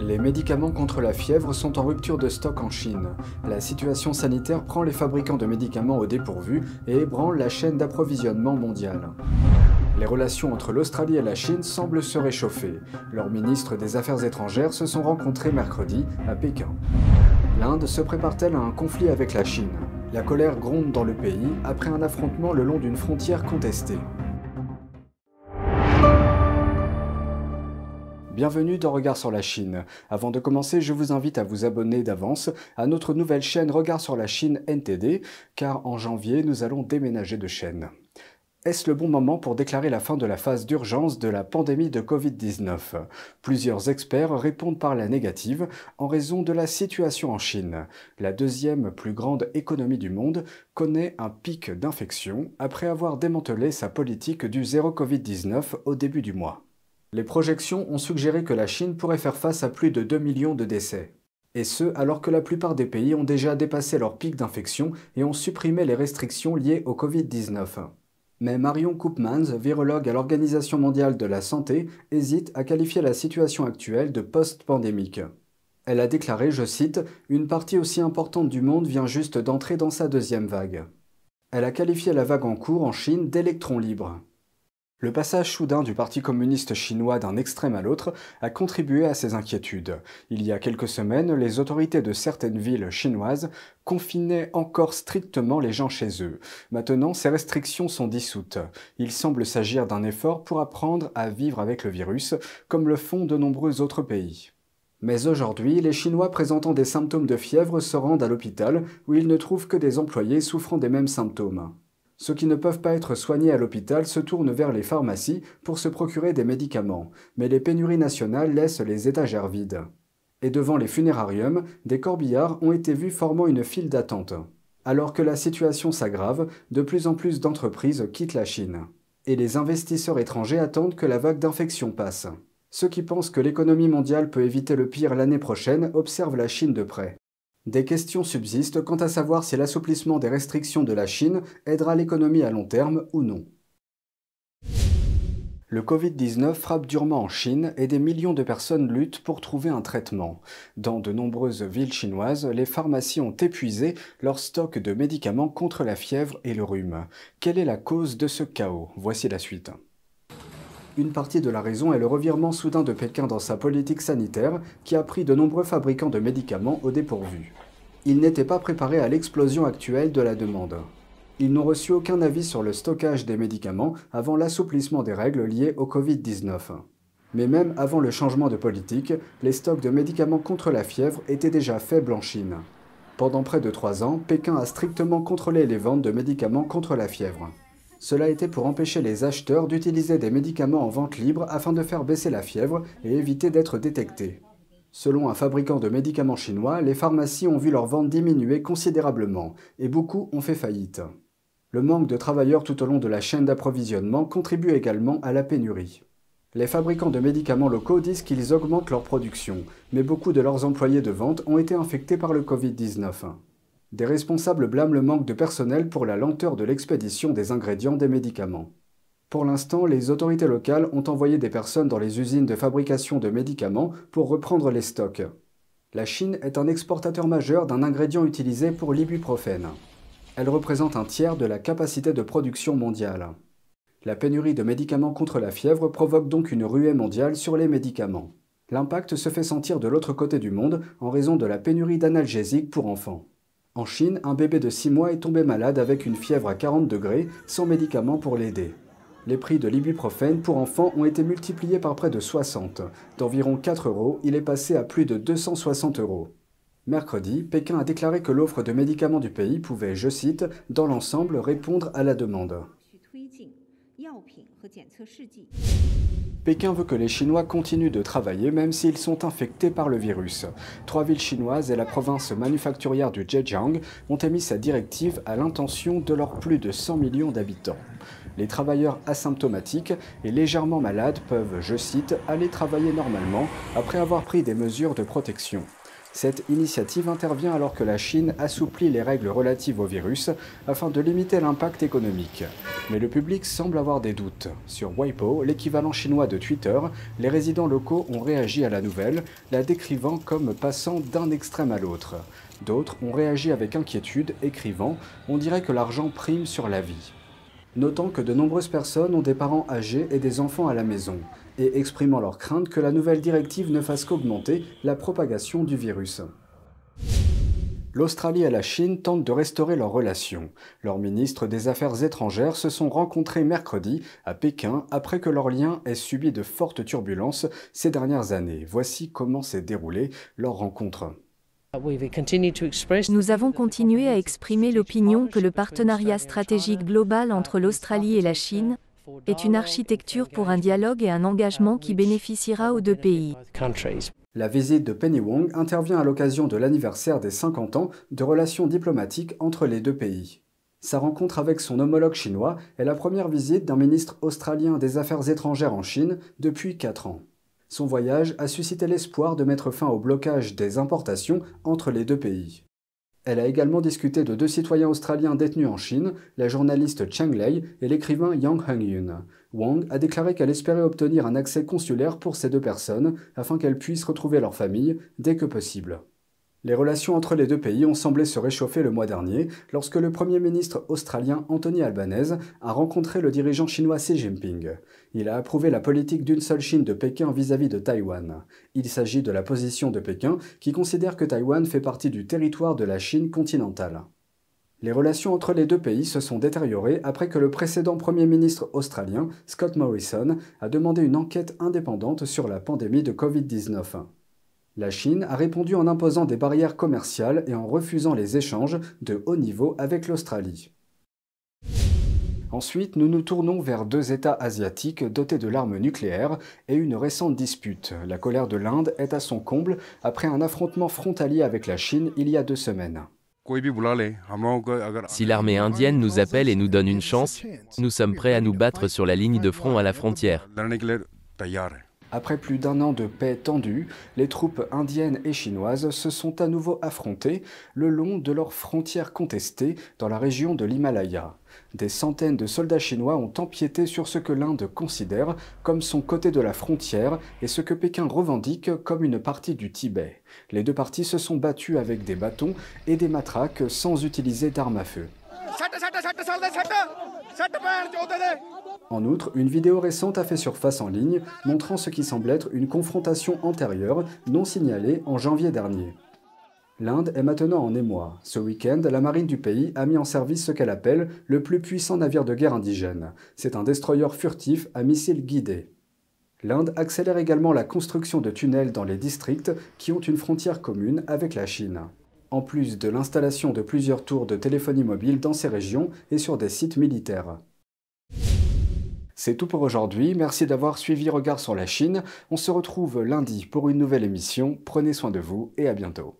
Les médicaments contre la fièvre sont en rupture de stock en Chine. La situation sanitaire prend les fabricants de médicaments au dépourvu et ébranle la chaîne d'approvisionnement mondiale. Les relations entre l'Australie et la Chine semblent se réchauffer. Leurs ministres des Affaires étrangères se sont rencontrés mercredi à Pékin. L'Inde se prépare-t-elle à un conflit avec la Chine? La colère gronde dans le pays après un affrontement le long d'une frontière contestée. Bienvenue dans Regard sur la Chine. Avant de commencer, je vous invite à vous abonner d'avance à notre nouvelle chaîne Regard sur la Chine NTD, car en janvier, nous allons déménager de chaîne. Est-ce le bon moment pour déclarer la fin de la phase d'urgence de la pandémie de Covid-19? Plusieurs experts répondent par la négative en raison de la situation en Chine. La deuxième plus grande économie du monde connaît un pic d'infection après avoir démantelé sa politique du zéro Covid-19 au début du mois. Les projections ont suggéré que la Chine pourrait faire face à plus de 2 millions de décès. Et ce, alors que la plupart des pays ont déjà dépassé leur pic d'infection et ont supprimé les restrictions liées au Covid-19. Mais Marion Koopmans, virologue à l'Organisation mondiale de la santé, hésite à qualifier la situation actuelle de post-pandémique. Elle a déclaré, je cite, « Une partie aussi importante du monde vient juste d'entrer dans sa deuxième vague ». Elle a qualifié la vague en cours en Chine d'électrons libres. Le passage soudain du Parti communiste chinois d'un extrême à l'autre a contribué à ces inquiétudes. Il y a quelques semaines, les autorités de certaines villes chinoises confinaient encore strictement les gens chez eux. Maintenant, ces restrictions sont dissoutes. Il semble s'agir d'un effort pour apprendre à vivre avec le virus, comme le font de nombreux autres pays. Mais aujourd'hui, les Chinois présentant des symptômes de fièvre se rendent à l'hôpital où ils ne trouvent que des employés souffrant des mêmes symptômes. Ceux qui ne peuvent pas être soignés à l'hôpital se tournent vers les pharmacies pour se procurer des médicaments, mais les pénuries nationales laissent les étagères vides. Et devant les funérariums, des corbillards ont été vus formant une file d'attente. Alors que la situation s'aggrave, de plus en plus d'entreprises quittent la Chine. Et les investisseurs étrangers attendent que la vague d'infection passe. Ceux qui pensent que l'économie mondiale peut éviter le pire l'année prochaine observent la Chine de près. Des questions subsistent quant à savoir si l'assouplissement des restrictions de la Chine aidera l'économie à long terme ou non. Le Covid-19 frappe durement en Chine et des millions de personnes luttent pour trouver un traitement. Dans de nombreuses villes chinoises, les pharmacies ont épuisé leur stock de médicaments contre la fièvre et le rhume. Quelle est la cause de ce chaos? Voici la suite. Une partie de la raison est le revirement soudain de Pékin dans sa politique sanitaire qui a pris de nombreux fabricants de médicaments au dépourvu. Ils n'étaient pas préparés à l'explosion actuelle de la demande. Ils n'ont reçu aucun avis sur le stockage des médicaments avant l'assouplissement des règles liées au Covid-19. Mais même avant le changement de politique, les stocks de médicaments contre la fièvre étaient déjà faibles en Chine. Pendant près de 3 ans, Pékin a strictement contrôlé les ventes de médicaments contre la fièvre. Cela était pour empêcher les acheteurs d'utiliser des médicaments en vente libre afin de faire baisser la fièvre et éviter d'être détectés. Selon un fabricant de médicaments chinois, les pharmacies ont vu leurs ventes diminuer considérablement et beaucoup ont fait faillite. Le manque de travailleurs tout au long de la chaîne d'approvisionnement contribue également à la pénurie. Les fabricants de médicaments locaux disent qu'ils augmentent leur production, mais beaucoup de leurs employés de vente ont été infectés par le Covid-19. Des responsables blâment le manque de personnel pour la lenteur de l'expédition des ingrédients des médicaments. Pour l'instant, les autorités locales ont envoyé des personnes dans les usines de fabrication de médicaments pour reprendre les stocks. La Chine est un exportateur majeur d'un ingrédient utilisé pour l'ibuprofène. Elle représente un tiers de la capacité de production mondiale. La pénurie de médicaments contre la fièvre provoque donc une ruée mondiale sur les médicaments. L'impact se fait sentir de l'autre côté du monde en raison de la pénurie d'analgésiques pour enfants. En Chine, un bébé de 6 mois est tombé malade avec une fièvre à 40 degrés, sans médicaments pour l'aider. Les prix de l'ibuprofène pour enfants ont été multipliés par près de 60. D'environ 4 €, il est passé à plus de 260 €. Mercredi, Pékin a déclaré que l'offre de médicaments du pays pouvait, je cite, « dans l'ensemble, répondre à la demande ». Pékin veut que les Chinois continuent de travailler même s'ils sont infectés par le virus. 3 villes chinoises et la province manufacturière du Zhejiang ont émis cette directive à l'intention de leurs plus de 100 millions d'habitants. Les travailleurs asymptomatiques et légèrement malades peuvent, je cite, aller travailler normalement après avoir pris des mesures de protection. Cette initiative intervient alors que la Chine assouplit les règles relatives au virus afin de limiter l'impact économique. Mais le public semble avoir des doutes. Sur Weibo, l'équivalent chinois de Twitter, les résidents locaux ont réagi à la nouvelle, la décrivant comme passant d'un extrême à l'autre. D'autres ont réagi avec inquiétude, écrivant « On dirait que l'argent prime sur la vie ». Notant que de nombreuses personnes ont des parents âgés et des enfants à la maison, et exprimant leur crainte que la nouvelle directive ne fasse qu'augmenter la propagation du virus. L'Australie et la Chine tentent de restaurer leurs relations. Leurs ministres des Affaires étrangères se sont rencontrés mercredi à Pékin après que leur lien ait subi de fortes turbulences ces dernières années. Voici comment s'est déroulée leur rencontre. Nous avons continué à exprimer l'opinion que le partenariat stratégique global entre l'Australie et la Chine est une architecture pour un dialogue et un engagement qui bénéficiera aux deux pays. La visite de Penny Wong intervient à l'occasion de l'anniversaire des 50 ans de relations diplomatiques entre les deux pays. Sa rencontre avec son homologue chinois est la première visite d'un ministre australien des Affaires étrangères en Chine depuis 4 ans. Son voyage a suscité l'espoir de mettre fin au blocage des importations entre les deux pays. Elle a également discuté de 2 citoyens australiens détenus en Chine, la journaliste Cheng Lei et l'écrivain Yang Hengyun. Wang a déclaré qu'elle espérait obtenir un accès consulaire pour ces 2 personnes afin qu'elles puissent retrouver leur famille dès que possible. Les relations entre les deux pays ont semblé se réchauffer le mois dernier lorsque le Premier ministre australien Anthony Albanese a rencontré le dirigeant chinois Xi Jinping. Il a approuvé la politique d'une seule Chine de Pékin vis-à-vis de Taïwan. Il s'agit de la position de Pékin qui considère que Taïwan fait partie du territoire de la Chine continentale. Les relations entre les deux pays se sont détériorées après que le précédent Premier ministre australien, Scott Morrison, a demandé une enquête indépendante sur la pandémie de Covid-19. La Chine a répondu en imposant des barrières commerciales et en refusant les échanges de haut niveau avec l'Australie. Ensuite, nous nous tournons vers 2 États asiatiques dotés de l'arme nucléaire et une récente dispute. La colère de l'Inde est à son comble après un affrontement frontalier avec la Chine il y a 2 semaines. Si l'armée indienne nous appelle et nous donne une chance, nous sommes prêts à nous battre sur la ligne de front à la frontière. Après plus d'1 an de paix tendue, les troupes indiennes et chinoises se sont à nouveau affrontées le long de leurs frontières contestées dans la région de l'Himalaya. Des centaines de soldats chinois ont empiété sur ce que l'Inde considère comme son côté de la frontière et ce que Pékin revendique comme une partie du Tibet. Les 2 parties se sont battues avec des bâtons et des matraques sans utiliser d'armes à feu. En outre, une vidéo récente a fait surface en ligne, montrant ce qui semble être une confrontation antérieure, non signalée en janvier dernier. L'Inde est maintenant en émoi. Ce week-end, la marine du pays a mis en service ce qu'elle appelle le plus puissant navire de guerre indigène. C'est un destroyer furtif à missiles guidés. L'Inde accélère également la construction de tunnels dans les districts qui ont une frontière commune avec la Chine, en plus de l'installation de plusieurs tours de téléphonie mobile dans ces régions et sur des sites militaires. C'est tout pour aujourd'hui, merci d'avoir suivi Regard sur la Chine. On se retrouve lundi pour une nouvelle émission. Prenez soin de vous et à bientôt.